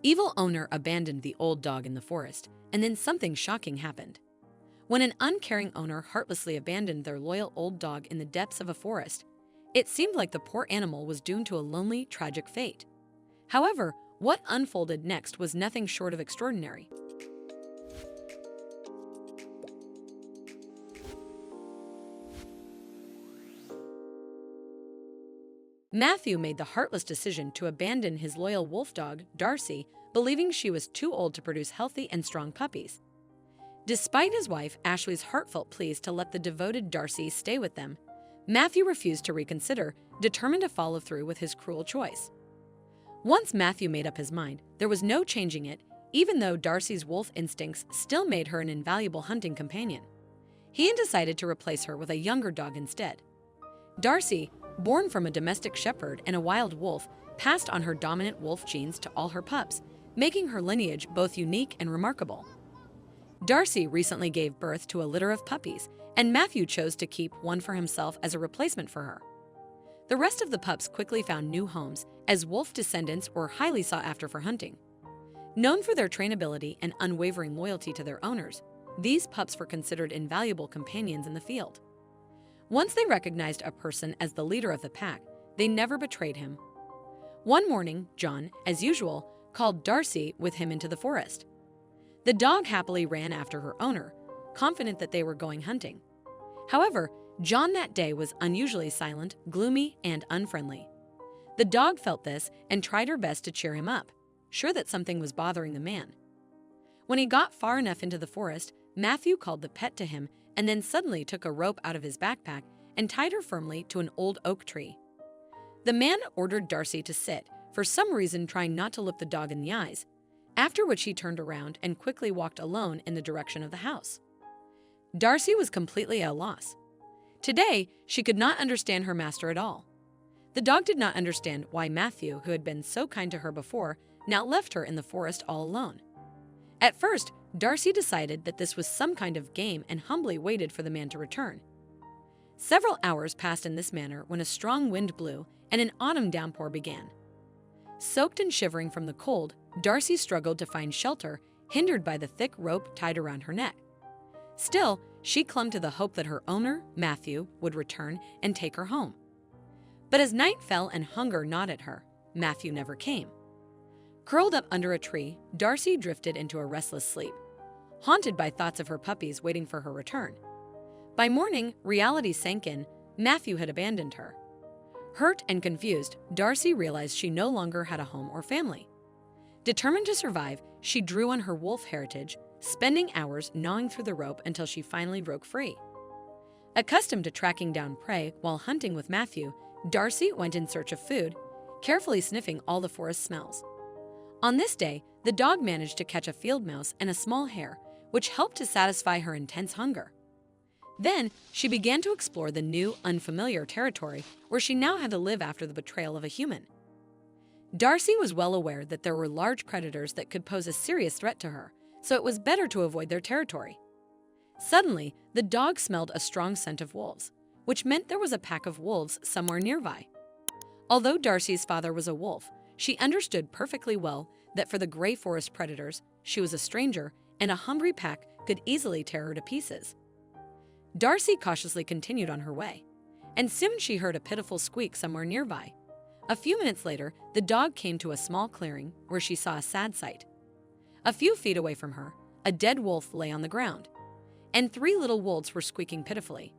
evil owner abandoned the old dog in the forest, and then something shocking happened. When an uncaring owner heartlessly abandoned their loyal old dog in the depths of a forest, it seemed like the poor animal was doomed to a lonely, tragic fate. However, what unfolded next was nothing short of extraordinary. Matthew made the heartless decision to abandon his loyal wolf dog, Darcy, believing she was too old to produce healthy and strong puppies. Despite his wife Ashley's heartfelt pleas to let the devoted Darcy stay with them, Matthew refused to reconsider, determined to follow through with his cruel choice. Once Matthew made up his mind, there was no changing it, even though Darcy's wolf instincts still made her an invaluable hunting companion. He decided to replace her with a younger dog instead. Darcy, born from a domestic shepherd and a wild wolf, passed on her dominant wolf genes to all her pups, making her lineage both unique and remarkable. Darcy recently gave birth to a litter of puppies, and Matthew chose to keep one for himself as a replacement for her. The rest of the pups quickly found new homes, as wolf descendants were highly sought after for hunting. Known for their trainability and unwavering loyalty to their owners, these pups were considered invaluable companions in the field. Once they recognized a person as the leader of the pack, they never betrayed him. One morning, John, as usual, called Darcy with him into the forest. The dog happily ran after her owner, confident that they were going hunting. However, John that day was unusually silent, gloomy, and unfriendly. The dog felt this and tried her best to cheer him up, sure that something was bothering the man. When he got far enough into the forest, Matthew called the pet to him and then suddenly took a rope out of his backpack and tied her firmly to an old oak tree. The man ordered Darcy to sit, for some reason trying not to look the dog in the eyes, after which he turned around and quickly walked alone in the direction of the house. Darcy was completely at a loss. Today, she could not understand her master at all. The dog did not understand why Matthew, who had been so kind to her before, now left her in the forest all alone. At first, Darcy decided that this was some kind of game and humbly waited for the man to return. Several hours passed in this manner when a strong wind blew and an autumn downpour began. Soaked and shivering from the cold, Darcy struggled to find shelter, hindered by the thick rope tied around her neck. Still, she clung to the hope that her owner, Matthew, would return and take her home. But as night fell and hunger gnawed at her, Matthew never came. Curled up under a tree, Darcy drifted into a restless sleep, haunted by thoughts of her puppies waiting for her return. By morning, reality sank in. Matthew had abandoned her. Hurt and confused, Darcy realized she no longer had a home or family. Determined to survive, she drew on her wolf heritage, spending hours gnawing through the rope until she finally broke free. Accustomed to tracking down prey while hunting with Matthew, Darcy went in search of food, carefully sniffing all the forest smells. On this day, the dog managed to catch a field mouse and a small hare, which helped to satisfy her intense hunger. Then, she began to explore the new, unfamiliar territory where she now had to live after the betrayal of a human. Darcy was well aware that there were large predators that could pose a serious threat to her, so it was better to avoid their territory. Suddenly, the dog smelled a strong scent of wolves, which meant there was a pack of wolves somewhere nearby. Although Darcy's father was a wolf, she understood perfectly well that for the gray forest predators, she was a stranger, and a hungry pack could easily tear her to pieces. Darcy cautiously continued on her way, and soon she heard a pitiful squeak somewhere nearby. A few minutes later, the dog came to a small clearing where she saw a sad sight. A few feet away from her, a dead wolf lay on the ground, and 3 little wolves were squeaking pitifully.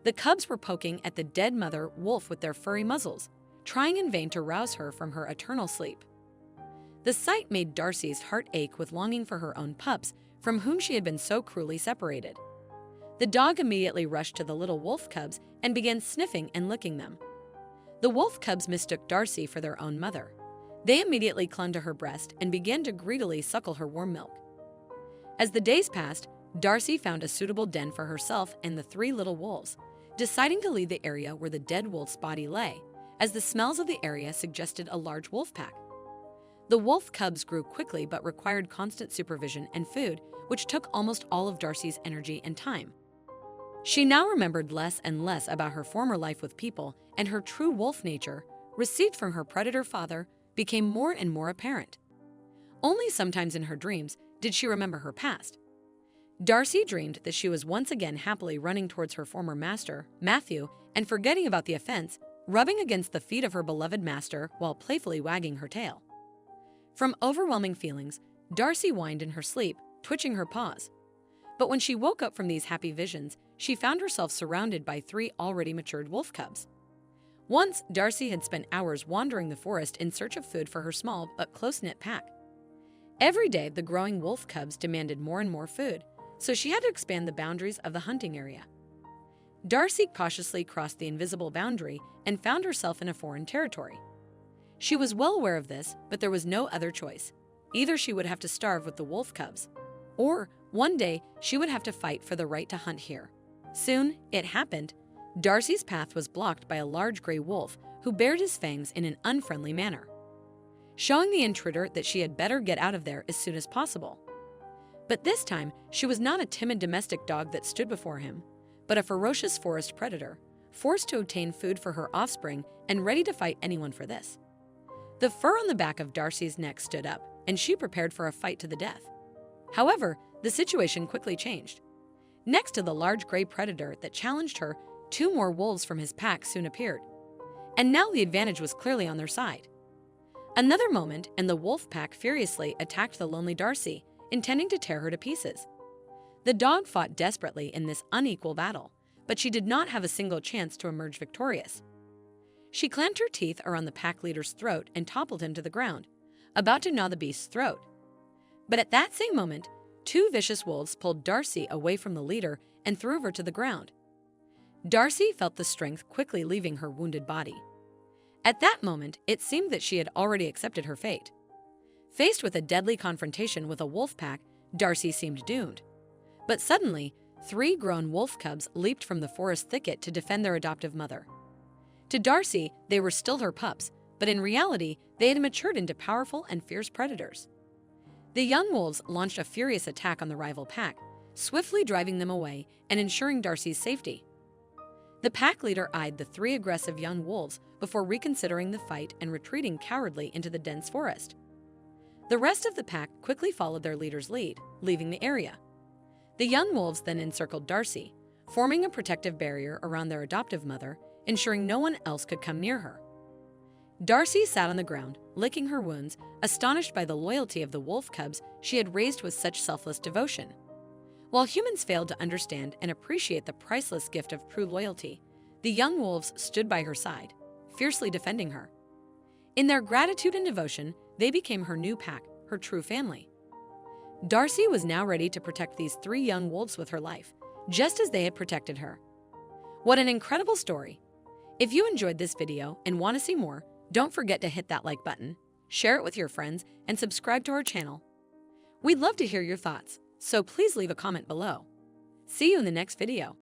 The cubs were poking at the dead mother wolf with their furry muzzles, trying in vain to rouse her from her eternal sleep. The sight made Darcy's heart ache with longing for her own pups, from whom she had been so cruelly separated. The dog immediately rushed to the little wolf cubs and began sniffing and licking them. The wolf cubs mistook Darcy for their own mother. They immediately clung to her breast and began to greedily suckle her warm milk. As the days passed, Darcy found a suitable den for herself and the 3 little wolves, deciding to leave the area where the dead wolf's body lay, as the smells of the area suggested a large wolf pack. The wolf cubs grew quickly but required constant supervision and food, which took almost all of Darcy's energy and time. She now remembered less and less about her former life with people, and her true wolf nature, received from her predator father, became more and more apparent. Only sometimes in her dreams did she remember her past. Darcy dreamed that she was once again happily running towards her former master, Matthew, and forgetting about the offense, rubbing against the feet of her beloved master while playfully wagging her tail. From overwhelming feelings, Darcy whined in her sleep, twitching her paws. But when she woke up from these happy visions, she found herself surrounded by 3 already matured wolf cubs. Once, Darcy had spent hours wandering the forest in search of food for her small but close-knit pack. Every day, the growing wolf cubs demanded more and more food, so she had to expand the boundaries of the hunting area. Darcy cautiously crossed the invisible boundary and found herself in a foreign territory. She was well aware of this, but there was no other choice. Either she would have to starve with the wolf cubs, or one day she would have to fight for the right to hunt here. Soon, it happened. Darcy's path was blocked by a large gray wolf who bared his fangs in an unfriendly manner, showing the intruder that she had better get out of there as soon as possible. But this time, she was not a timid domestic dog that stood before him, but a ferocious forest predator, forced to obtain food for her offspring and ready to fight anyone for this. The fur on the back of Darcy's neck stood up, and she prepared for a fight to the death. However, the situation quickly changed. Next to the large gray predator that challenged her, 2 more wolves from his pack soon appeared. And now the advantage was clearly on their side. Another moment, and the wolf pack furiously attacked the lonely Darcy, intending to tear her to pieces. The dog fought desperately in this unequal battle, but she did not have a single chance to emerge victorious. She clamped her teeth around the pack leader's throat and toppled him to the ground, about to gnaw the beast's throat. But at that same moment, 2 vicious wolves pulled Darcy away from the leader and threw her to the ground. Darcy felt the strength quickly leaving her wounded body. At that moment, it seemed that she had already accepted her fate. Faced with a deadly confrontation with a wolf pack, Darcy seemed doomed. But suddenly, 3 grown wolf cubs leaped from the forest thicket to defend their adoptive mother. To Darcy, they were still her pups, but in reality, they had matured into powerful and fierce predators. The young wolves launched a furious attack on the rival pack, swiftly driving them away and ensuring Darcy's safety. The pack leader eyed the 3 aggressive young wolves before reconsidering the fight and retreating cowardly into the dense forest. The rest of the pack quickly followed their leader's lead, leaving the area. The young wolves then encircled Darcy, forming a protective barrier around their adoptive mother, ensuring no one else could come near her. Darcy sat on the ground, licking her wounds, astonished by the loyalty of the wolf cubs she had raised with such selfless devotion. While humans failed to understand and appreciate the priceless gift of true loyalty, the young wolves stood by her side, fiercely defending her. In their gratitude and devotion, they became her new pack, her true family. Darcy was now ready to protect these 3 young wolves with her life, just as they had protected her. What an incredible story! If you enjoyed this video and want to see more, don't forget to hit that like button, share it with your friends, and subscribe to our channel. We'd love to hear your thoughts, so please leave a comment below. See you in the next video.